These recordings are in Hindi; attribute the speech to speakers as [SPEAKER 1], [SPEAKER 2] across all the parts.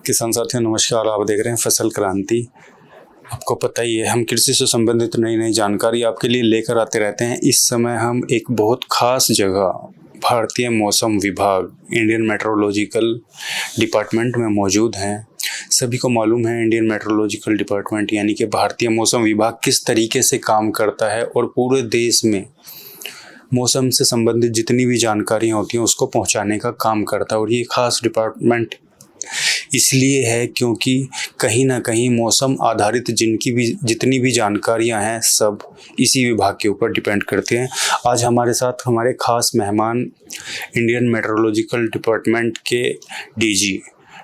[SPEAKER 1] किसान साथियों नमस्कार। आप देख रहे हैं फसल क्रांति। आपको पता ही है हम कृषि से संबंधित नई नई जानकारी आपके लिए लेकर आते रहते हैं। इस समय हम एक बहुत खास जगह भारतीय मौसम विभाग इंडियन मेट्रोलॉजिकल डिपार्टमेंट में मौजूद हैं। सभी को मालूम है इंडियन मेट्रोलॉजिकल डिपार्टमेंट यानी कि भारतीय मौसम विभाग किस तरीके से काम करता है और पूरे देश में मौसम से संबंधित जितनी भी जानकारियाँ होती हैं उसको पहुंचाने का काम करता है। और ये खास डिपार्टमेंट इसलिए है क्योंकि कहीं ना कहीं मौसम आधारित जितनी भी जानकारियां हैं सब इसी विभाग के ऊपर डिपेंड करते हैं। आज हमारे साथ हमारे खास मेहमान इंडियन मेट्रोलॉजिकल डिपार्टमेंट के डीजी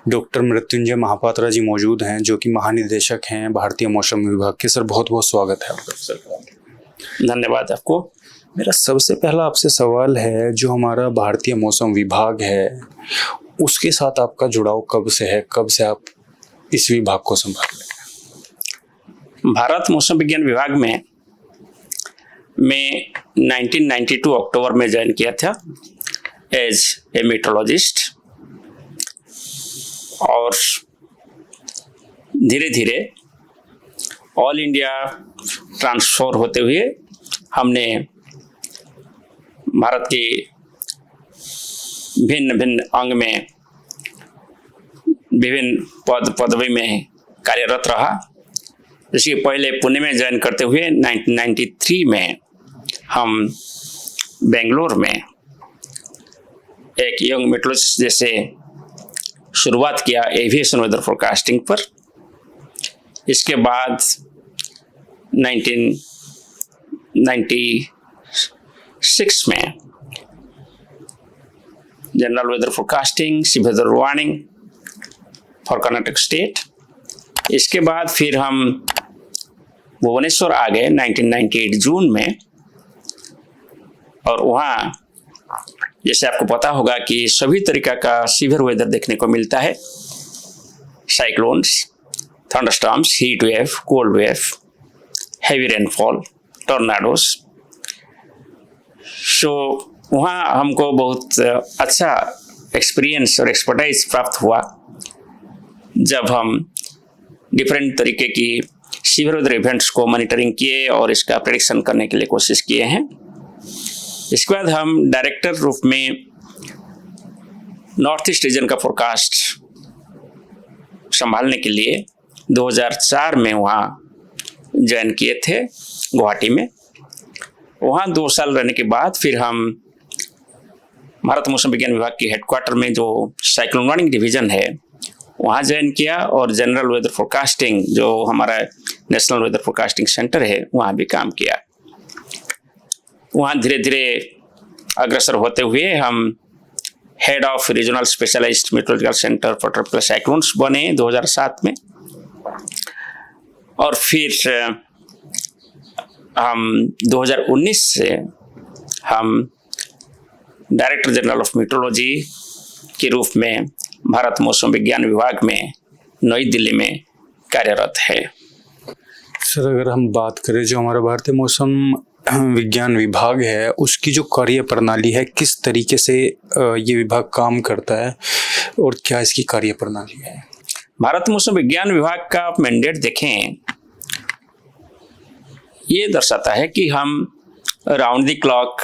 [SPEAKER 1] डॉक्टर मृत्युंजय महापात्रा जी मौजूद हैं, जो कि महानिदेशक हैं भारतीय मौसम विभाग के। सर बहुत बहुत स्वागत है आपका। सर
[SPEAKER 2] धन्यवाद आपको।
[SPEAKER 1] मेरा सबसे पहला आपसे सवाल है, जो हमारा भारतीय मौसम विभाग है उसके साथ आपका जुड़ाव कब से है, कब से आप इस विभाग को संभाल रहे हैं?
[SPEAKER 2] भारत मौसम विज्ञान विभाग में मैं 1992 अक्टूबर में ज्वाइन किया था एज ए मेट्रोलॉजिस्ट, और धीरे धीरे ऑल इंडिया ट्रांसफर होते हुए हमने भारत के भिन्न भिन्न अंग में विभिन्न पदवी में कार्यरत रहा। इसके पहले पुणे में ज्वाइन करते हुए 1993 में हम बेंगलोर में एक यंग मेट्रोलॉजिस्ट जैसे शुरुआत किया एविएशन वेदर फोरकास्टिंग पर। इसके बाद 1996 में general weather forecasting, weather warning for Karnataka state. इसके बाद फिर हम भुवनेश्वर आ गए 1998 जून में, और वहाँ जैसे आपको पता होगा कि सभी तरीका का सीवियर वेदर देखने को मिलता है। Cyclones, thunderstorms, heat wave, cold wave, heavy rainfall, tornadoes. So वहाँ हमको बहुत अच्छा एक्सपीरियंस और एक्सपर्टाइज प्राप्त हुआ जब हम डिफरेंट तरीके की सीवियर वेदर इवेंट्स को मॉनिटरिंग किए और इसका प्रेडिक्शन करने के लिए कोशिश किए हैं। इसके बाद हम डायरेक्टर रूप में नॉर्थ ईस्ट रीजन का फोरकास्ट संभालने के लिए 2004 में वहाँ ज्वाइन किए थे गुवाहाटी में। वहाँ 2 साल रहने के बाद फिर हम भारत मौसम विज्ञान विभाग के हेडक्वार्टर में जो साइक्लोन वार्निंग डिवीजन है वहाँ ज्वाइन किया, और जनरल वेदर फोरकास्टिंग जो हमारा नेशनल वेदर फोरकास्टिंग सेंटर है वहाँ भी काम किया। वहाँ धीरे धीरे अग्रसर होते हुए हम head of regional specialised meteorological centre for tropical cyclones बने 2007 में, और फिर हम 2019 से हम डायरेक्टर जनरल ऑफ मेट्रोलॉजी के रूप में भारत मौसम विज्ञान विभाग में नई दिल्ली में कार्यरत है।
[SPEAKER 1] सर अगर हम बात करें जो हमारा भारतीय मौसम विज्ञान विभाग है उसकी जो कार्य प्रणाली है, किस तरीके से ये विभाग काम करता है और क्या इसकी कार्य प्रणाली है?
[SPEAKER 2] भारत मौसम विज्ञान विभाग का आप मैंडेट देखें, ये दर्शाता है कि हम राउंड द क्लॉक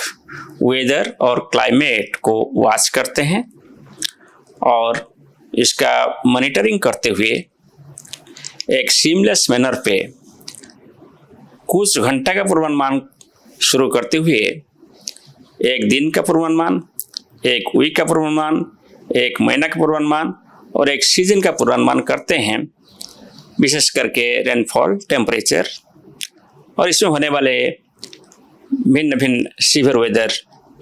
[SPEAKER 2] वेदर और क्लाइमेट को वॉच करते हैं और इसका मॉनिटरिंग करते हुए एक सीमलेस मैनर पे कुछ घंटा का पूर्वानुमान शुरू करते हुए एक दिन का पूर्वानुमान, एक वीक का पूर्वानुमान, एक महीना का पूर्वानुमान और एक सीजन का पूर्वानुमान करते हैं, विशेष करके रेनफॉल, टेम्परेचर और इसमें होने वाले भिन्न भिन्न सीवियर वेदर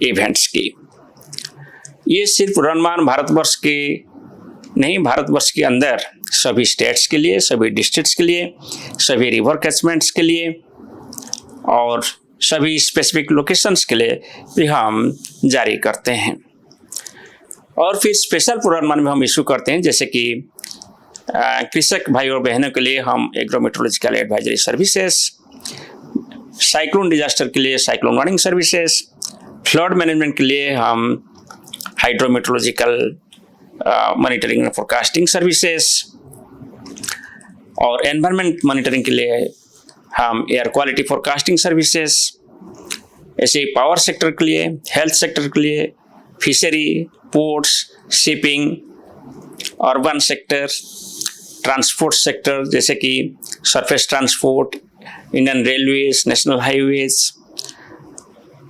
[SPEAKER 2] इवेंट्स की। ये सिर्फ पूर्वानुमान भारतवर्ष की नहीं, भारतवर्ष के अंदर सभी स्टेट्स के लिए, सभी डिस्ट्रिक्ट्स के लिए, सभी रिवर कैचमेंट्स के लिए और सभी स्पेसिफिक लोकेशंस के लिए भी हम जारी करते हैं। और फिर स्पेशल पूर्वानुमान में हम इशू करते हैं, जैसे कि कृषक भाई और बहनों के लिए हम एग्रोमेट्रोलॉजिकल एडवाइजरी सर्विसेज, साइक्लोन डिजास्टर के लिए cyclone warning services, flood management के लिए हम hydrometeorological monitoring and forecasting services, और एनवायरमेंट मॉनिटरिंग के लिए हम एयर क्वालिटी फोरकास्टिंग सर्विसेज, ऐसे पावर सेक्टर के लिए, हेल्थ सेक्टर के लिए fishery, ports, shipping, urban sector, transport sector जैसे कि surface transport, Indian railways, national highways,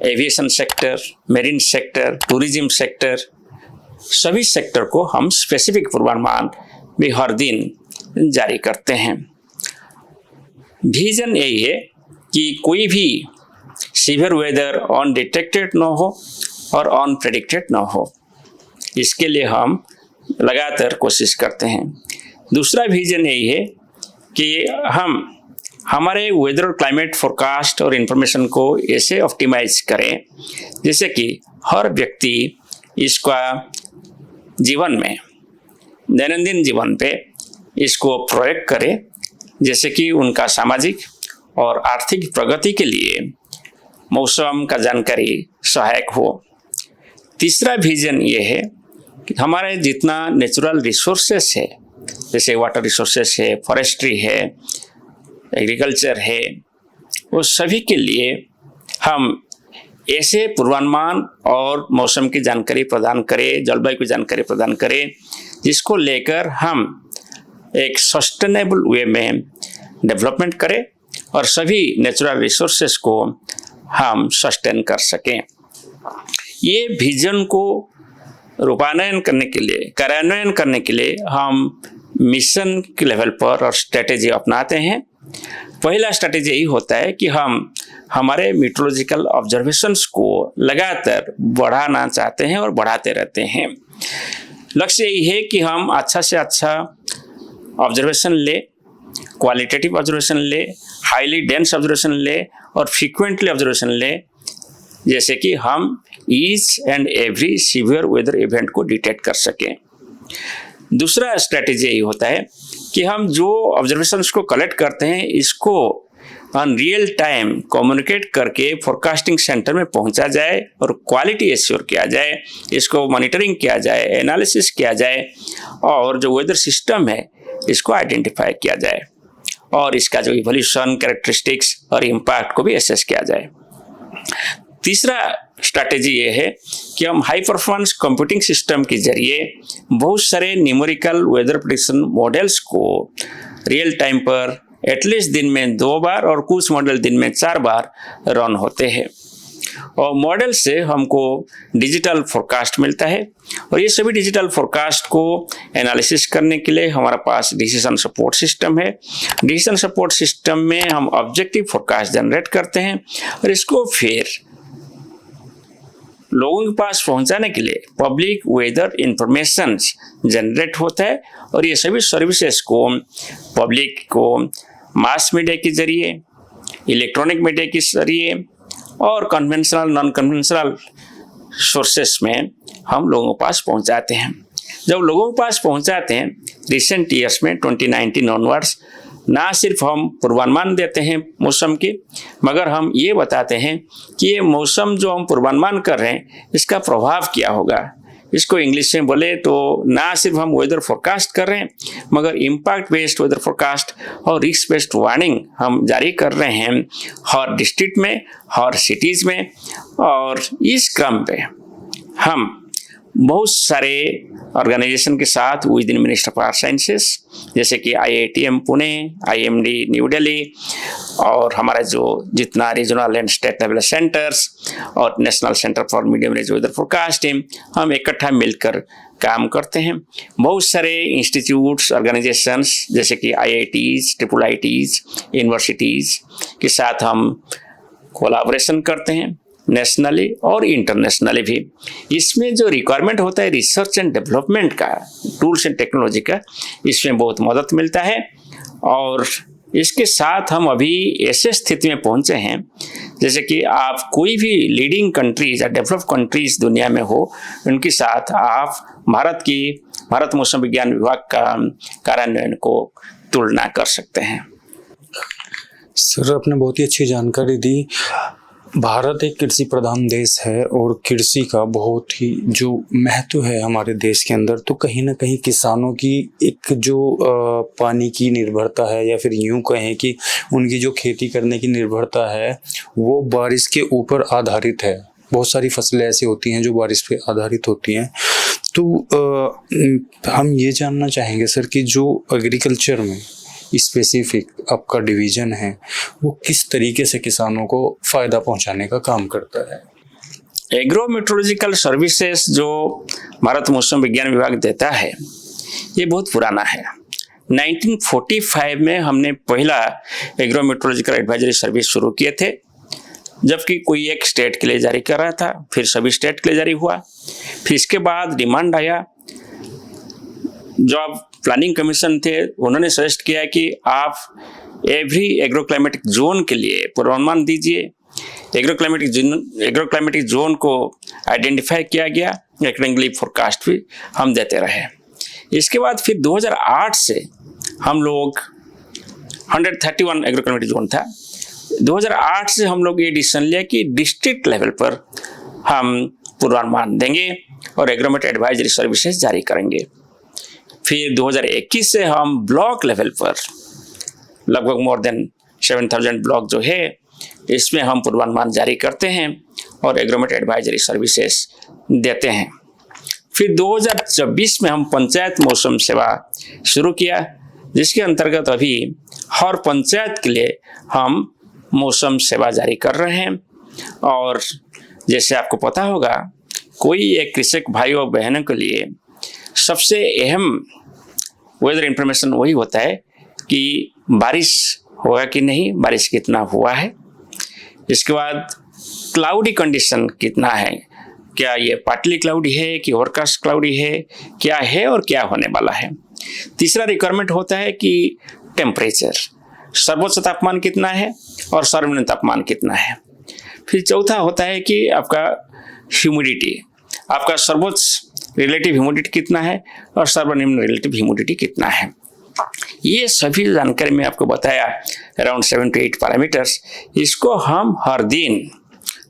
[SPEAKER 2] aviation sector, marine sector, tourism sector, सभी सेक्टर को हम स्पेसिफिक पूर्वानुमान भी हर दिन जारी करते हैं। विजन यही है कि कोई भी सीवियर वेदर अनडिटेक्टेड न हो और अनप्रेडिक्टेड न हो, इसके लिए हम लगातार कोशिश करते हैं। दूसरा विजन यही है कि हम हमारे वेदर और क्लाइमेट फोरकास्ट और इन्फॉर्मेशन को ऐसे ऑप्टिमाइज करें जैसे कि हर व्यक्ति इसका जीवन में, दैनंदिन जीवन पे इसको प्रयोग करे, जैसे कि उनका सामाजिक और आर्थिक प्रगति के लिए मौसम का जानकारी सहायक हो। तीसरा विजन ये है कि हमारे जितना नेचुरल रिसोर्सेस है, जैसे वाटर रिसोर्सेस है, फॉरेस्ट्री है, एग्रीकल्चर है, वो सभी के लिए हम ऐसे पूर्वानुमान और मौसम की जानकारी प्रदान करें, जलवायु की जानकारी प्रदान करें, जिसको लेकर हम एक सस्टेनेबल वे में डेवलपमेंट करें और सभी नेचुरल रिसोर्सेस को हम सस्टेन कर सकें। ये विजन को रूपान्वयन करने के लिए, कार्यान्वयन करने के लिए हम मिशन के लेवल पर और स्ट्रेटेजी अपनाते हैं। पहला स्ट्रेटेजी यही होता है कि हम हमारे मीटरोलॉजिकल ऑब्जर्वेशंस को लगातार बढ़ाना चाहते हैं और बढ़ाते रहते हैं। लक्ष्य यही है कि हम अच्छा से अच्छा ऑब्जर्वेशन ले, क्वालिटेटिव ऑब्जर्वेशन ले, हाईली डेंस ऑब्जर्वेशन ले और फ्रीक्वेंटली ऑब्जर्वेशन ले, जैसे कि हम each and every severe weather event को डिटेक्ट कर सकें। दूसरा स्ट्रेटेजी यही होता है कि हम जो ऑब्जर्वेशंस को कलेक्ट करते हैं इसको ऑन रियल टाइम कम्युनिकेट करके फोरकास्टिंग सेंटर में पहुंचा जाए और क्वालिटी एश्योर किया जाए, इसको मॉनिटरिंग किया जाए, एनालिसिस किया जाए और जो वेदर सिस्टम है इसको आइडेंटिफाई किया जाए और इसका जो इवोल्यूशन, कैरेक्टरिस्टिक्स और इम्पैक्ट को भी एसेस किया जाए। तीसरा स्ट्रैटेजी ये है कि हम हाई परफॉर्मेंस कंप्यूटिंग सिस्टम के जरिए बहुत सारे न्यूमेरिकल वेदर प्रेडिक्शन मॉडल्स को रियल टाइम पर एटलीस्ट दिन में 2 बार और कुछ मॉडल दिन में 4 बार रन होते हैं और मॉडल से हमको डिजिटल फोरकास्ट मिलता है और ये सभी डिजिटल फोरकास्ट को एनालिसिस करने के लिए हमारे पास डिसीजन सपोर्ट सिस्टम है। डिसीजन सपोर्ट सिस्टम में हम ऑब्जेक्टिव फोरकास्ट जनरेट करते हैं और इसको फिर लोगों के पास पहुंचाने के लिए पब्लिक वेदर इंफॉर्मेशन जनरेट होता है और ये सभी सर्विसेज को पब्लिक को मास मीडिया के जरिए, इलेक्ट्रॉनिक मीडिया के जरिए और कन्वेंशनल, नॉन कन्वेंशनल सोर्सेस में हम लोगों के पास पहुंचाते हैं। जब लोगों के पास पहुंचाते हैं, रिसेंट ईयर्स में 2019 ऑनवर्ड्स, ना सिर्फ हम पूर्वानुमान देते हैं मौसम के, मगर हम ये बताते हैं कि ये मौसम जो हम पूर्वानुमान कर रहे हैं इसका प्रभाव क्या होगा। इसको इंग्लिश में बोले तो ना सिर्फ हम वेदर फोरकास्ट कर रहे हैं मगर इम्पैक्ट बेस्ड वेदर फोरकास्ट और रिस्क बेस्ड वार्निंग हम जारी कर रहे हैं हर डिस्ट्रिक्ट में, हर सिटीज़ में। और इस क्रम पे हम बहुत सारे ऑर्गेनाइजेशन के साथ within minister of earth sciences जैसे कि IITM पुणे, IMD न्यू दिल्ली और हमारा जो जितना regional and state level centres और national centre for medium range weather forecasting, हम इकट्ठा मिलकर काम करते हैं। बहुत सारे इंस्टीट्यूट्स, ऑर्गेनाइजेशंस जैसे कि IITs, IIITs, यूनिवर्सिटीज़ के साथ हम कोलैबोरेशन करते हैं नेशनली और इंटरनेशनली भी। इसमें जो रिक्वायरमेंट होता है रिसर्च एंड डेवलपमेंट का, टूल्स एंड टेक्नोलॉजी का, इसमें बहुत मदद मिलता है। और इसके साथ हम अभी ऐसे स्थिति में पहुंचे हैं जैसे कि आप कोई भी लीडिंग कंट्रीज या डेवलप कंट्रीज दुनिया में हो, उनके साथ आप भारत मौसम विज्ञान विभाग का कार्यान्वयन को तुलना कर सकते हैं।
[SPEAKER 1] सर, आपने बहुत ही अच्छी जानकारी दी। भारत एक कृषि प्रधान देश है और कृषि का बहुत ही जो महत्व है हमारे देश के अंदर, तो कहीं ना कहीं किसानों की एक जो पानी की निर्भरता है, या फिर यूं कहें कि उनकी जो खेती करने की निर्भरता है वो बारिश के ऊपर आधारित है। बहुत सारी फसलें ऐसी होती हैं जो बारिश पे आधारित होती हैं। तो हम ये जानना चाहेंगे सर कि जो एग्रीकल्चर में स्पेसिफिक आपका डिवीजन है वो किस तरीके से किसानों को फायदा पहुंचाने का काम करता है।
[SPEAKER 2] एग्रो मेट्रोलॉजिकल सर्विसेज जो भारत मौसम विज्ञान विभाग देता है ये बहुत पुराना है। 1945 में हमने पहला एग्रो मेट्रोलॉजिकल एडवाइजरी सर्विस शुरू किए थे, जबकि कोई एक स्टेट के लिए जारी कर रहा था, फिर सभी स्टेट के लिए जारी हुआ। फिर इसके बाद डिमांड आया, जो आप प्लानिंग कमीशन थे उन्होंने सजेस्ट किया कि आप एवरी एग्रो क्लाइमेटिक जोन के लिए पूर्वानुमान दीजिए। एग्रो क्लाइमेटिक जोन को आइडेंटिफाई किया गया, अकॉर्डिंगली फोरकास्ट भी हम देते रहे। इसके बाद फिर 2008 से हम लोग 131 एग्रो क्लाइमेटिक जोन था। 2008 से हम लोग ये डिसीजन लिया कि डिस्ट्रिक्ट लेवल पर हम पूर्वानुमान देंगे और एग्रोमेट एडवाइजरी सर्विसेज जारी करेंगे। फिर 2021 से हम ब्लॉक लेवल पर लगभग मोर देन 7000 ब्लॉक जो है इसमें हम पूर्वानुमान जारी करते हैं और एग्रोमेट एडवाइजरी सर्विसेज देते हैं। फिर 2024 में हम पंचायत मौसम सेवा शुरू किया, जिसके अंतर्गत अभी हर पंचायत के लिए हम मौसम सेवा जारी कर रहे हैं। और जैसे आपको पता होगा, कोई एक कृषक भाई और बहनों के लिए सबसे अहम वेदर इंफॉर्मेशन वही होता है कि बारिश होगा कि नहीं, बारिश कितना हुआ है, इसके बाद क्लाउडी कंडीशन कितना है, क्या ये पार्टली क्लाउडी है कि ओवरकास्ट क्लाउडी है, क्या है और क्या होने वाला है। तीसरा रिक्वायरमेंट होता है कि टेम्परेचर, सर्वोच्च तापमान कितना है और सर्वनिम्न तापमान कितना है। फिर चौथा होता है कि आपका ह्यूमिडिटी, आपका सर्वोच्च रिलेटिव ह्यूमिडिटी कितना है और सर्वनिम्न रिलेटिव ह्यूमिडिटी कितना है। ये सभी जानकारी मैं आपको बताया, अराउंड 7 to 8 पैरामीटर्स। इसको हम हर दिन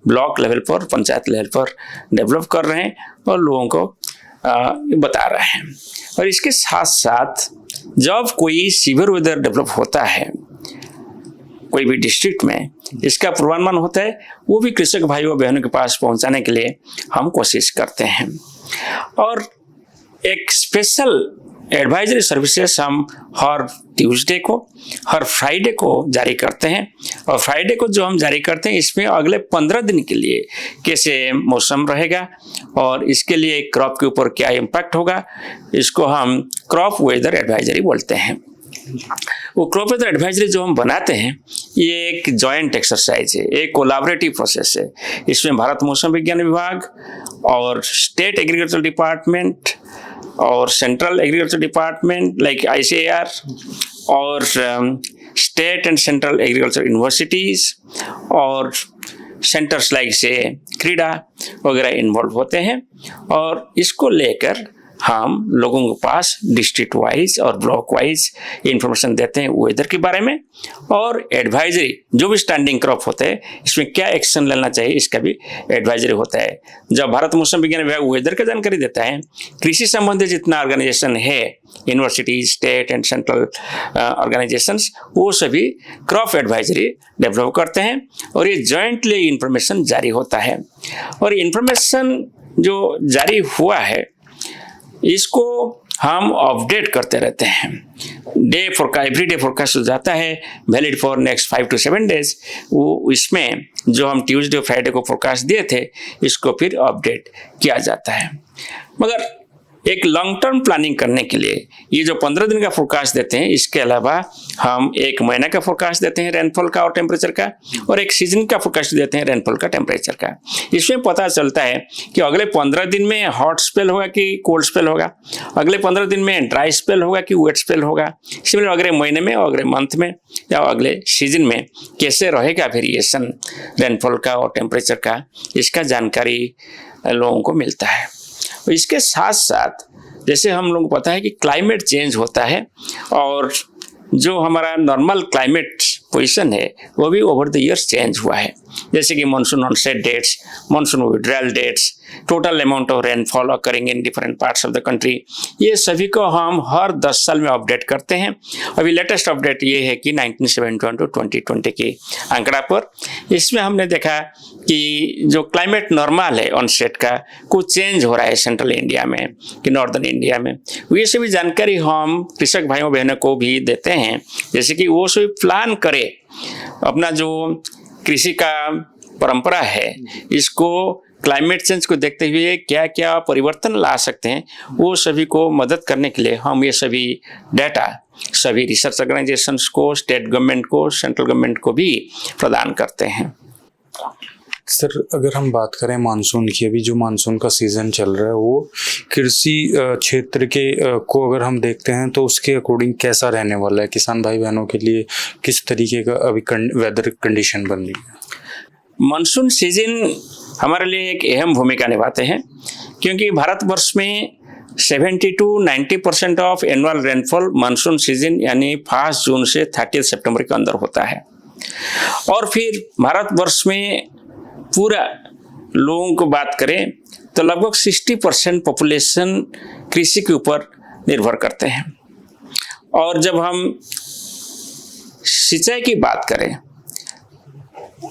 [SPEAKER 2] ब्लॉक लेवल पर, पंचायत लेवल पर डेवलप कर रहे हैं और लोगों को बता रहे हैं। और इसके साथ साथ जब कोई सीवियर वेदर डेवलप होता है कोई भी डिस्ट्रिक्ट में, इसका पूर्वानुमान होता है, वो भी कृषक भाइयों बहनों के पास पहुंचाने के लिए हम कोशिश करते हैं। और एक स्पेशल एडवाइजरी सर्विसेज हम हर ट्यूसडे को, हर फ्राइडे को जारी करते हैं। और फ्राइडे को जो हम जारी करते हैं इसमें अगले 15 दिन के लिए कैसे मौसम रहेगा और इसके लिए क्रॉप के ऊपर क्या इम्पैक्ट होगा, इसको हम क्रॉप वेदर एडवाइजरी बोलते हैं। वो क्रॉप वेदर एडवाइजरी जो हम बनाते हैं ये एक जॉइंट एक्सरसाइज है, एक कोलैबोरेटिव प्रोसेस है। इसमें भारत मौसम विज्ञान विभाग और स्टेट एग्रीकल्चर डिपार्टमेंट और central agriculture department like ICAR और state and central agriculture universities और सेंटर्स लाइक से क्रीडा वगैरह इन्वॉल्व होते हैं। और इसको लेकर हम लोगों के पास डिस्ट्रिक्ट वाइज और ब्लॉक वाइज इंफॉर्मेशन देते हैं वेदर के बारे में, और एडवाइजरी जो भी स्टैंडिंग क्रॉप होते हैं इसमें क्या एक्शन लेना चाहिए इसका भी एडवाइजरी होता है। जब भारत मौसम विज्ञान विभाग वेदर का जानकारी देता है, कृषि संबंधित जितना ऑर्गेनाइजेशन है, university, state and central organisations, वो सभी क्रॉप एडवाइजरी डेवलप करते हैं और ये जॉइंटली इंफॉर्मेशन जारी होता है। और इंफॉर्मेशन जो जारी हुआ है इसको हम अपडेट करते रहते हैं। एवरी डे फोरकास्ट हो जाता है, valid for next 5 to 7 days। वो इसमें जो हम ट्यूसडे फ्राइडे को फोरकास्ट दिए थे इसको फिर अपडेट किया जाता है। मगर एक लॉन्ग टर्म प्लानिंग करने के लिए ये जो 15 दिन का फोरकास्ट देते हैं, इसके अलावा हम 1 महीना का फोरकास्ट देते हैं रेनफॉल का और टेम्परेचर का, और एक सीजन का फोरकास्ट देते हैं रेनफॉल का, टेम्परेचर का। इसमें पता चलता है कि अगले 15 दिन में हॉट स्पेल होगा कि कोल्ड स्पेल होगा, अगले 15 दिन में ड्राई स्पेल होगा कि वेट स्पेल होगा, सिमिलर अगले महीने में, अगले मंथ में या अगले सीजन में कैसे रहेगा वेरिएशन रेनफॉल का और टेम्परेचर का, इसका जानकारी लोगों को मिलता है। इसके साथ साथ जैसे हम लोगों को पता है कि क्लाइमेट चेंज होता है और जो हमारा नॉर्मल क्लाइमेट पोजीशन है वो भी ओवर द ईयर्स चेंज हुआ है, जैसे कि monsoon onset dates, monsoon withdrawal dates, total amount of rainfall occurring in different parts of the country, ये सभी को हम हर 10 साल में अपडेट करते हैं। अभी लेटेस्ट अपडेट ये है कि 1971 टू 2020 के आंकड़ा पर इसमें हमने देखा कि जो क्लाइमेट नॉर्मल है ऑनसेट का कुछ चेंज हो रहा है सेंट्रल इंडिया में कि नॉर्दर्न इंडिया में, ये सभी जानकारी हम कृषक भाइयों बहनों को भी देते हैं, जैसे कि वो सभी प्लान करे अपना जो कृषि का परंपरा है इसको क्लाइमेट चेंज को देखते हुए क्या क्या परिवर्तन ला सकते हैं, वो सभी को मदद करने के लिए हम ये सभी डाटा सभी रिसर्च ऑर्गेनाइजेशंस को, स्टेट गवर्नमेंट को, सेंट्रल गवर्नमेंट को भी प्रदान करते हैं।
[SPEAKER 1] सर अगर हम बात करें मानसून की, अभी जो मानसून का सीज़न चल रहा है वो कृषि क्षेत्र के को अगर हम देखते हैं तो उसके अकॉर्डिंग कैसा रहने वाला है, किसान भाई बहनों के लिए किस तरीके का अभी वेदर कंडीशन बन रही है?
[SPEAKER 2] मानसून सीजन हमारे लिए एक अहम भूमिका निभाते हैं, क्योंकि भारतवर्ष में 70 to 90% of annual rainfall monsoon season यानी 1 जून से 30 सितंबर के अंदर होता है। और फिर भारतवर्ष में पूरा लोगों को बात करें तो लगभग 60% पॉपुलेशन कृषि के ऊपर निर्भर करते हैं। और जब हम सिंचाई की बात करें,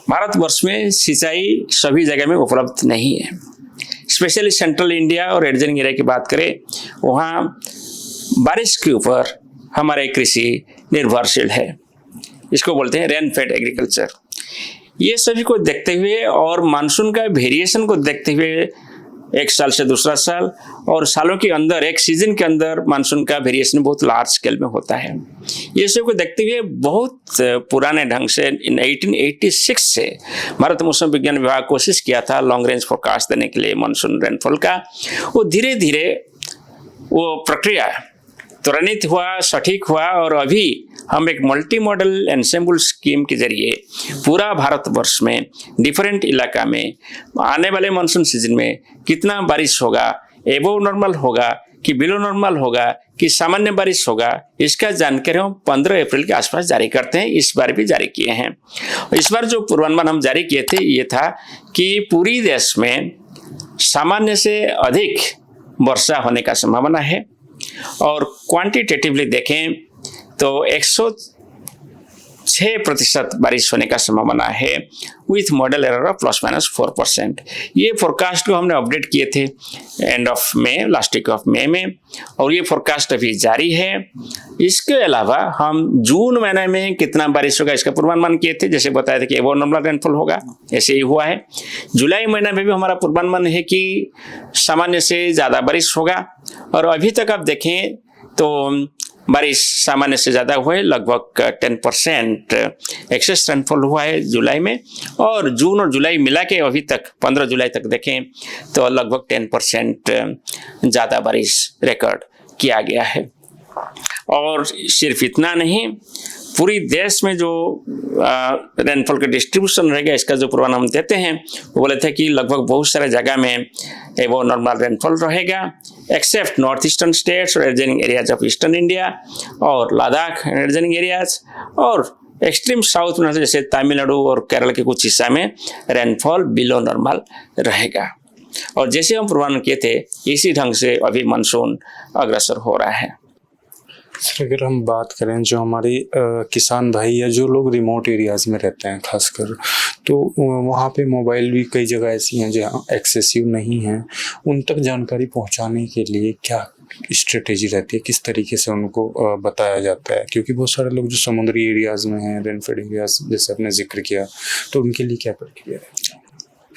[SPEAKER 2] भारतवर्ष में सिंचाई सभी जगह में उपलब्ध नहीं है, स्पेशली सेंट्रल इंडिया और एडजॉइनिंग एरिया की बात करें, वहाँ बारिश के ऊपर हमारे कृषि निर्भरशील है, इसको बोलते हैं रेन फेड एग्रीकल्चर। ये सभी को देखते हुए और मानसून का वेरिएशन को देखते हुए एक साल से दूसरा साल और सालों के अंदर एक सीजन के अंदर मानसून का वेरिएशन बहुत लार्ज स्केल में होता है। ये सब को देखते हुए बहुत पुराने ढंग से 1886 से भारत मौसम विज्ञान विभाग कोशिश किया था लॉन्ग रेंज फोरकास्ट देने के लिए मानसून रेनफॉल का। वो धीरे धीरे वो प्रक्रिया त्वरित हुआ, सटीक हुआ और अभी हम एक मल्टी मॉडल एनसेम्बल स्कीम के जरिए पूरा भारतवर्ष में डिफरेंट इलाका में आने वाले मानसून सीजन में कितना बारिश होगा, एबोव नॉर्मल होगा कि बिलो नॉर्मल होगा कि सामान्य बारिश होगा, इसका जानकारी हम 15 अप्रैल के आसपास जारी करते हैं। इस बार भी जारी किए हैं। इस बार जो पूर्वानुमान हम जारी किए थे ये था कि पूरी देश में सामान्य से अधिक वर्षा होने का संभावना है और क्वांटिटेटिवली देखें तो 106% बारिश होने का संभावना है विथ मॉडल एरर ऑफ ±4%। ये फोरकास्ट को हमने अपडेट किए थे end of May, last week of May में, और ये फोरकास्ट अभी जारी है। इसके अलावा हम जून महीने में कितना बारिश होगा इसका पूर्वानुमान किए थे, जैसे बताया था कि एबोव नॉर्मल रेनफॉल होगा, ऐसे ही हुआ है। जुलाई महीने में भी हमारा पूर्वानुमान है कि सामान्य से ज़्यादा बारिश होगा और अभी तक आप देखें तो बारिश सामान्य से ज़्यादा हुआ है, लगभग 10% एक्सेस रेनफॉल हुआ है जुलाई में, और जून और जुलाई मिला के अभी तक 15 जुलाई तक देखें तो लगभग 10% ज़्यादा बारिश रिकॉर्ड किया गया है। और सिर्फ इतना नहीं, पूरी देश में जो रेनफॉल का डिस्ट्रीब्यूशन रहेगा इसका जो पूर्वानुमान हम देते हैं वो बोले थे कि लगभग बहुत सारे जगह में वो नॉर्मल रेनफॉल रहेगा एक्सेप्ट नॉर्थ ईस्टर्न स्टेट्स और adjoining areas of eastern India और लद्दाख एडजॉइनिंग एरियाज, और एक्सट्रीम साउथ में जैसे तमिलनाडु और केरल के कुछ हिस्सा में रेनफॉल बिलो नॉर्मल रहेगा। और जैसे हम पूर्वानुमान किए थे इसी ढंग से अभी मानसून अग्रसर हो रहा है।
[SPEAKER 1] सर अगर हम बात करें जो हमारे किसान भाई या जो लोग रिमोट एरियाज़ में रहते हैं खासकर, तो वहाँ पे मोबाइल भी कई जगह ऐसी हैं जहाँ एक्सेसिव नहीं है, उन तक जानकारी पहुँचाने के लिए क्या स्ट्रेटेजी रहती है, किस तरीके से उनको बताया जाता है? क्योंकि बहुत सारे लोग जो समुद्री एरियाज़ में हैं, रेनफेड एरियाज जैसे आपने जिक्र किया, तो उनके लिए क्या प्रक्रिया है?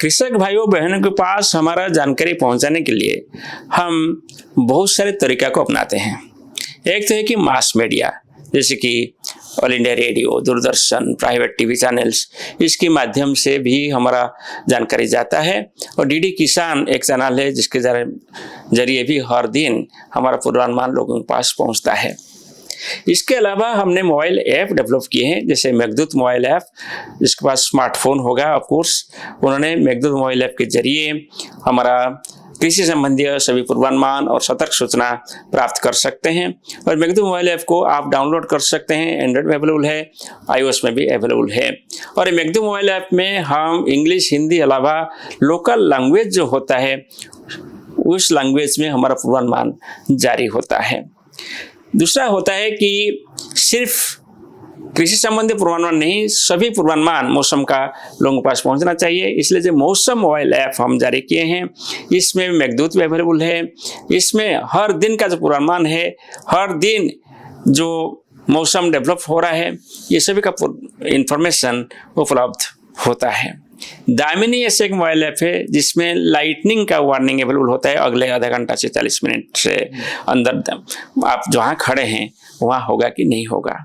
[SPEAKER 2] कृषक भाइयों बहनों के पास हमारा जानकारी पहुँचाने के लिए हम बहुत सारे तरीका को अपनाते हैं। एक तो है कि मास मीडिया, जैसे कि all India radio, Doordarshan, private TV channels, इसके माध्यम से भी हमारा जानकारी जाता है। और डीडी किसान एक चैनल है जिसके जरिए भी हर दिन हमारा पूर्वानुमान लोगों के पास पहुंचता है। इसके अलावा हमने मोबाइल ऐप डेवलप किए हैं, जैसे मेघदूत मोबाइल ऐप, जिसके पास स्मार्टफोन होगा ऑफ कोर्स, उन्होंने मेघदूत मोबाइल ऐप के जरिए हमारा कृषि संबंधी सभी पूर्वानुमान और सतर्क सूचना प्राप्त कर सकते हैं। और मेघदूत मोबाइल ऐप को आप डाउनलोड कर सकते हैं, एंड्रॉइड में अवेलेबल है, iOS में भी अवेलेबल है। और मेघदूत मोबाइल ऐप में हम इंग्लिश, हिंदी अलावा लोकल लैंग्वेज जो होता है उस लैंग्वेज में हमारा पूर्वानुमान जारी होता है। दूसरा होता है कि सिर्फ कृषि संबंधी पूर्वानुमान नहीं, सभी पूर्वानुमान मौसम का लोगों के पास पहुंचना चाहिए। इसलिए जो मौसम मोबाइल ऐप हम जारी किए हैं इसमें मेघदूत भी अवेलेबल है। इसमें हर दिन का जो पूर्वानुमान है, हर दिन जो मौसम डेवलप हो रहा है, ये सभी का इंफॉर्मेशन उपलब्ध होता है। दामिनी ऐसे एक मोबाइल ऐप है जिसमें लाइटनिंग का वार्निंग अवेलेबल होता है। अगले आधा घंटा से 40 मिनट से अंदर आप जहाँ खड़े हैं वहाँ होगा कि नहीं होगा।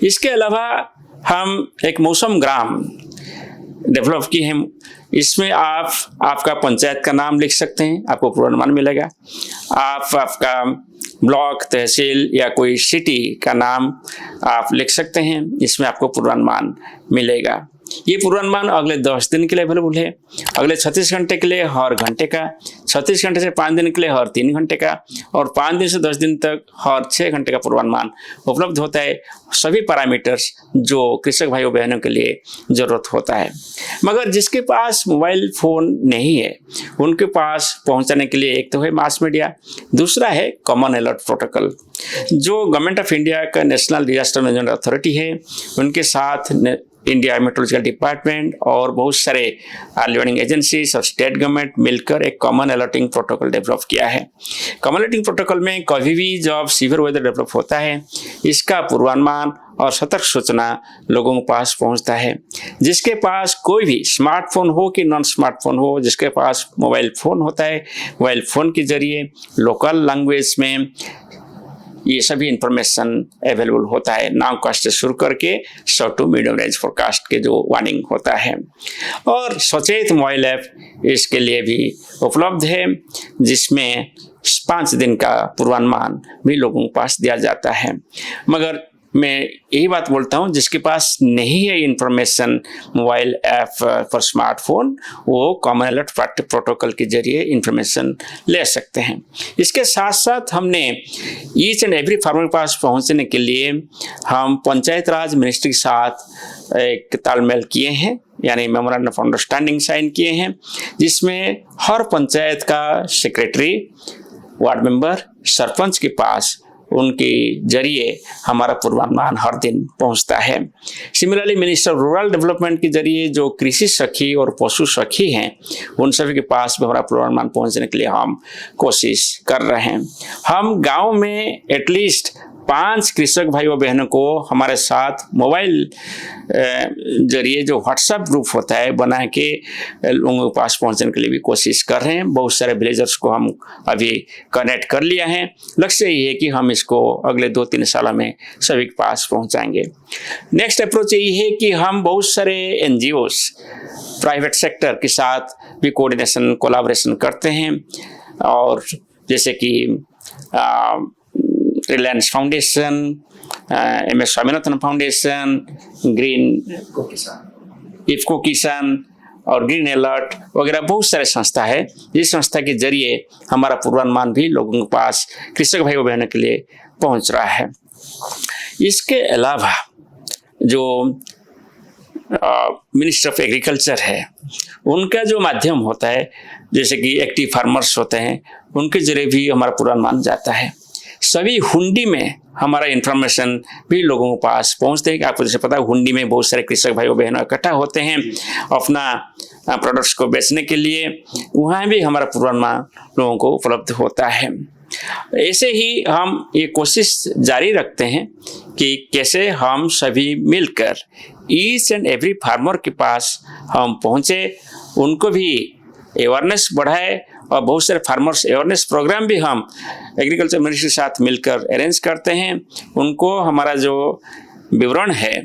[SPEAKER 2] इसके अलावा हम एक मौसम ग्राम डेवलप की है। इसमें आप आपका पंचायत का नाम लिख सकते हैं, आपको पूर्वानुमान मिलेगा। आप आपका ब्लॉक, तहसील या कोई सिटी का नाम आप लिख सकते हैं, इसमें आपको पूर्वानुमान मिलेगा। ये पूर्वानुमान अगले 10 दिन के लिए अवेलेबल है, अगले 36 घंटे के लिए हर घंटे का, 36 घंटे से 5 दिन के लिए हर 3 घंटे का, और 5 दिन से 10 दिन तक हर 6 घंटे का पूर्वानुमान उपलब्ध होता है। सभी पैरामीटर्स जो कृषक भाइयों बहनों के लिए ज़रूरत होता है। मगर जिसके पास मोबाइल फ़ोन नहीं है उनके पास पहुंचाने के लिए एक तो है मास मीडिया, दूसरा है कॉमन अलर्ट प्रोटोकॉल जो गवर्नमेंट ऑफ इंडिया का नेशनल डिजास्टर मैनेजमेंट अथॉरिटी है, उनके साथ इंडिया मेट्रोलॉजिकल डिपार्टमेंट और बहुत सारे अर्ली वार्निंग एजेंसीज और स्टेट गवर्नमेंट मिलकर एक कॉमन अलर्टिंग प्रोटोकॉल डेवलप किया है। कॉमन अलर्टिंग प्रोटोकॉल में कभी भी जब सीवियर वेदर डेवलप होता है इसका पूर्वानुमान और सतर्क सूचना लोगों के पास पहुंचता है। जिसके पास कोई भी स्मार्टफोन हो कि नॉन स्मार्टफोन हो, जिसके पास मोबाइल फ़ोन होता है, मोबाइल फ़ोन के जरिए लोकल लैंग्वेज में ये सभी इंफॉर्मेशन अवेलेबल होता है। नाउ कास्ट से शुरू करके short to medium range forecast के जो वार्निंग होता है। और सचेत मोबाइल ऐप इसके लिए भी उपलब्ध है जिसमें 5 दिन का पूर्वानुमान भी लोगों के पास दिया जाता है। मगर मैं यही बात बोलता हूँ, जिसके पास नहीं है इंफॉर्मेशन मोबाइल ऐप पर स्मार्टफोन, वो कॉमन अलर्ट प्रोटोकॉल के जरिए इंफॉर्मेशन ले सकते हैं। इसके साथ साथ हमने ईच एंड एवरी फार्मर के पास पहुँचने के लिए हम पंचायत राज मिनिस्ट्री के साथ एक तालमेल किए हैं, यानी मेमोरेंडम ऑफ अंडरस्टैंडिंग साइन किए हैं, जिसमें हर पंचायत का सेक्रेटरी, वार्ड मेंबर, सरपंच के पास उनके जरिए हमारा पूर्वानुमान हर दिन पहुंचता है। Similarly minister of rural development के जरिए जो कृषि सखी और पशु सखी हैं उन सभी के पास भी हमारा पूर्वानुमान पहुंचने के लिए हम कोशिश कर रहे हैं। हम गांव में एटलीस्ट 5 कृषक भाइयों बहनों को हमारे साथ मोबाइल जरिए जो व्हाट्सएप ग्रुप होता है बना के लोगों के पास पहुंचने के लिए भी कोशिश कर रहे हैं। बहुत सारे विलेजर्स को हम अभी कनेक्ट कर लिया है। लक्ष्य ये है कि हम इसको अगले 2-3 सालों में सभी के पास पहुंचाएंगे। नेक्स्ट अप्रोच यही है कि हम बहुत सारे NGOs, प्राइवेट सेक्टर के साथ भी कोऑर्डिनेशन, कोलैबोरेशन करते हैं। और जैसे कि Reliance foundation, MS Swaminathan foundation, green IFFCO किसान और ग्रीन अलर्ट वगैरह बहुत सारे संस्था है। इस संस्था के जरिए हमारा पूर्वानुमान भी लोगों के पास, कृषक भाइयों बहनों के लिए पहुंच रहा है। इसके अलावा जो मिनिस्टर ऑफ एग्रीकल्चर है उनका जो माध्यम होता है, जैसे कि एक्टिव फार्मर्स होते हैं, उनके जरिए भी हमारा पूर्वानुमान जाता है। सभी हुंडी में हमारा इंफॉर्मेशन भी लोगों के पास पहुंचते हैं। आपको जैसे पता है हुंडी में बहुत सारे कृषक भाइयों बहनों इकट्ठा होते हैं अपना प्रोडक्ट्स को बेचने के लिए, वहाँ भी हमारा पूर्वानुमान लोगों को उपलब्ध होता है। ऐसे ही हम ये कोशिश जारी रखते हैं कि कैसे हम सभी मिलकर ईच एंड एवरी फार्मर के पास हम पहुँचे, उनको भी अवेयरनेस बढ़ाए। और बहुत सारे फार्मर्स अवेयरनेस प्रोग्राम भी हम एग्रीकल्चर मिनिस्ट्री के साथ मिलकर अरेंज करते हैं। उनको हमारा जो विवरण है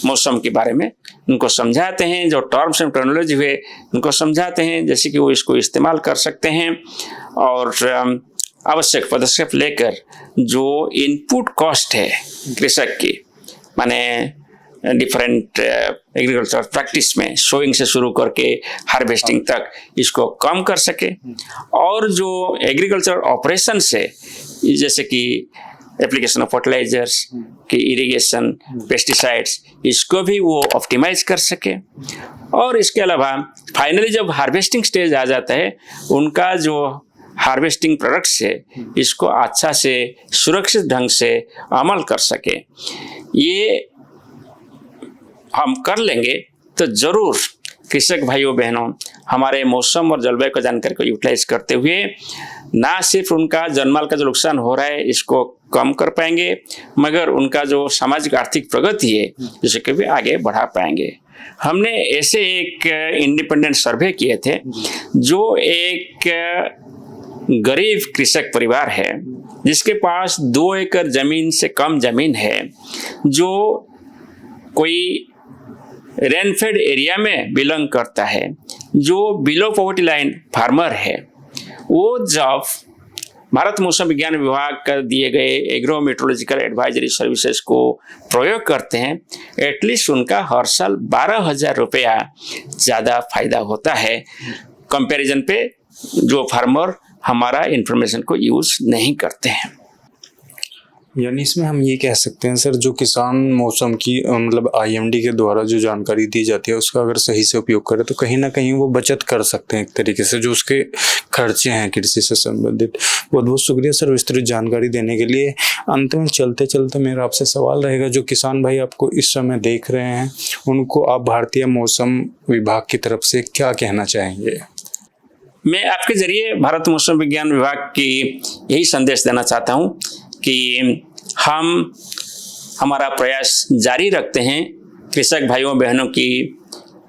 [SPEAKER 2] मौसम के बारे में उनको समझाते हैं, जो टर्म्स एंड टर्मिनोलॉजी हुए उनको समझाते हैं, जैसे कि वो इसको इस्तेमाल कर सकते हैं। और आवश्यक पदक्षेप लेकर जो इनपुट कॉस्ट है कृषक की, माने डिफरेंट एग्रीकल्चर प्रैक्टिस में सोइंग से शुरू करके हार्वेस्टिंग तक इसको कम कर सके, और जो एग्रीकल्चर ऑपरेशन से जैसे कि एप्लीकेशन ऑफ फर्टिलाइजर्स की इरिगेशन, पेस्टिसाइड्स, इसको भी वो ऑप्टिमाइज कर सके। और इसके अलावा फाइनली जब हार्वेस्टिंग स्टेज आ जाता है, उनका जो हार्वेस्टिंग प्रोडक्ट्स है इसको अच्छा से सुरक्षित ढंग से अमल कर सके। ये हम कर लेंगे तो जरूर कृषक भाइयों बहनों हमारे मौसम और जलवायु का जानकारी को यूटिलाइज करते हुए ना सिर्फ उनका जानमाल का जो नुकसान हो रहा है इसको कम कर पाएंगे, मगर उनका जो सामाजिक आर्थिक प्रगति है जिसको भी आगे बढ़ा पाएंगे। हमने ऐसे एक इंडिपेंडेंट सर्वे किए थे, जो एक गरीब कृषक परिवार है जिसके पास 2 एकड़ जमीन से कम जमीन है, जो कोई रेनफेड एरिया में बिलोंग करता है, जो बिलो पॉवर्टी लाइन फार्मर है। वो जब भारत मौसम विज्ञान विभाग का दिए गए एग्रो मेट्रोलॉजिकल एडवाइजरी सर्विसेज को प्रयोग करते हैं, एटलीस्ट उनका हर साल 12,000 रुपया ज़्यादा फायदा होता है कंपैरिजन पे जो फार्मर हमारा इंफॉर्मेशन को यूज़ नहीं करते हैं।
[SPEAKER 1] यानी इसमें हम ये कह सकते हैं सर, जो किसान मौसम की मतलब IMD के द्वारा जो जानकारी दी जाती है उसका अगर सही से उपयोग करे तो कहीं ना कहीं वो बचत कर सकते हैं एक तरीके से, जो उसके खर्चे हैं कृषि से संबंधित। बहुत बहुत शुक्रिया सर विस्तृत जानकारी देने के लिए। अंत में चलते चलते मेरा आपसे सवाल रहेगा, जो किसान भाई आपको इस समय देख रहे हैं उनको आप भारतीय मौसम विभाग की तरफ से क्या कहना चाहेंगे?
[SPEAKER 2] मैं आपके जरिए भारत मौसम विज्ञान विभाग की यही संदेश देना चाहता हूँ कि हम हमारा प्रयास जारी रखते हैं कृषक भाइयों बहनों की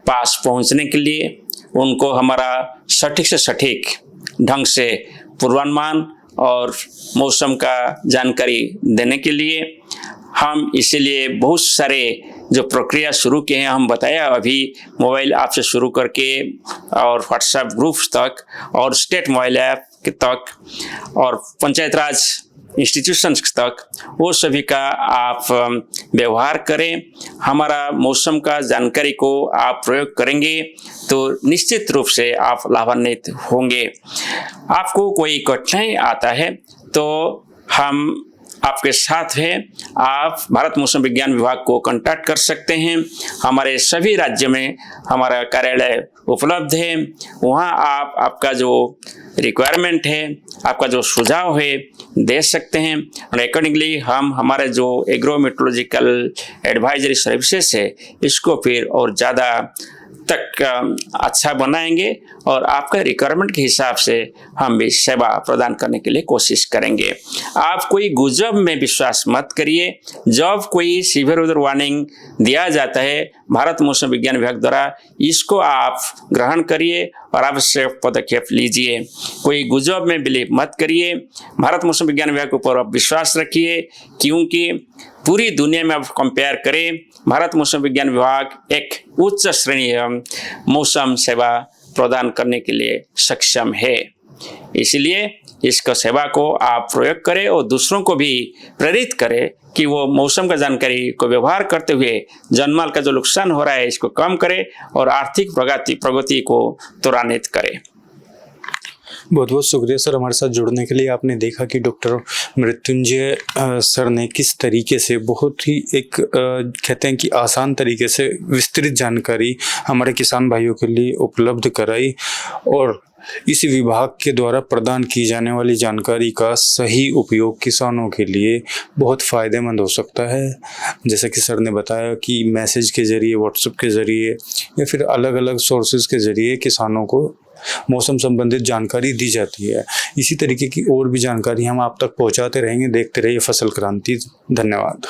[SPEAKER 2] पास पहुंचने के लिए, उनको हमारा सटीक से सटीक ढंग से पूर्वानुमान और मौसम का जानकारी देने के लिए हम इसीलिए बहुत सारे जो प्रक्रिया शुरू किए हैं, हम बताया अभी मोबाइल ऐप से शुरू करके और व्हाट्सएप ग्रुप्स तक और स्टेट मोबाइल ऐप तक और पंचायत राज इंस्टीट्यूशंस तक, वो सभी का आप व्यवहार करें। हमारा मौसम का जानकारी को आप प्रयोग करेंगे तो निश्चित रूप से आप लाभान्वित होंगे। आपको कोई कठिनाई आता है तो हम आपके साथ हैं। आप भारत मौसम विज्ञान विभाग को कांटेक्ट कर सकते हैं। हमारे सभी राज्य में हमारा कार्यालय उपलब्ध है। वहाँ आप आपका जो रिक्वायरमेंट है, आपका जो सुझाव है दे सकते हैं और अकॉर्डिंगली हम हमारे जो एग्रो मेट्रोलॉजिकल एडवाइजरी सर्विसेज है इसको फिर और ज़्यादा तक अच्छा बनाएंगे और आपके रिक्वायरमेंट के हिसाब से हम भी सेवा प्रदान करने के लिए कोशिश करेंगे। आप कोई गुजब में विश्वास मत करिए। जब कोई सीवियर वेदर वार्निंग दिया जाता है भारत मौसम विज्ञान विभाग द्वारा, इसको आप ग्रहण करिए और आवश्यक पदक्षेप लीजिए। कोई गुजब में बिलीव मत करिए। भारत मौसम विज्ञान विभाग के ऊपर आप विश्वास रखिए, क्योंकि पूरी दुनिया में आप कंपेयर करें, भारत मौसम विज्ञान विभाग एक उच्च श्रेणी मौसम सेवा प्रदान करने के लिए सक्षम है। इसलिए इसका सेवा को आप प्रयोग करें और दूसरों को भी प्रेरित करें कि वो मौसम का जानकारी को व्यवहार करते हुए जानमाल का जो नुकसान हो रहा है इसको कम करें और आर्थिक प्रगति को त्वरान्वित करें।
[SPEAKER 1] बहुत बहुत शुक्रिया सर हमारे साथ जुड़ने के लिए। आपने देखा कि डॉक्टर मृत्युंजय सर ने किस तरीके से बहुत ही एक कहते हैं कि आसान तरीके से विस्तृत जानकारी हमारे किसान भाइयों के लिए उपलब्ध कराई और इस विभाग के द्वारा प्रदान की जाने वाली जानकारी का सही उपयोग किसानों के लिए बहुत फ़ायदेमंद हो सकता है। जैसा कि सर ने बताया कि मैसेज के ज़रिए, व्हाट्सएप के ज़रिए या फिर अलग अलग सोर्सेज के ज़रिए किसानों को मौसम संबंधित जानकारी दी जाती है। इसी तरीके की और भी जानकारी हम आप तक पहुंचाते रहेंगे। देखते रहिए फसल क्रांति। धन्यवाद।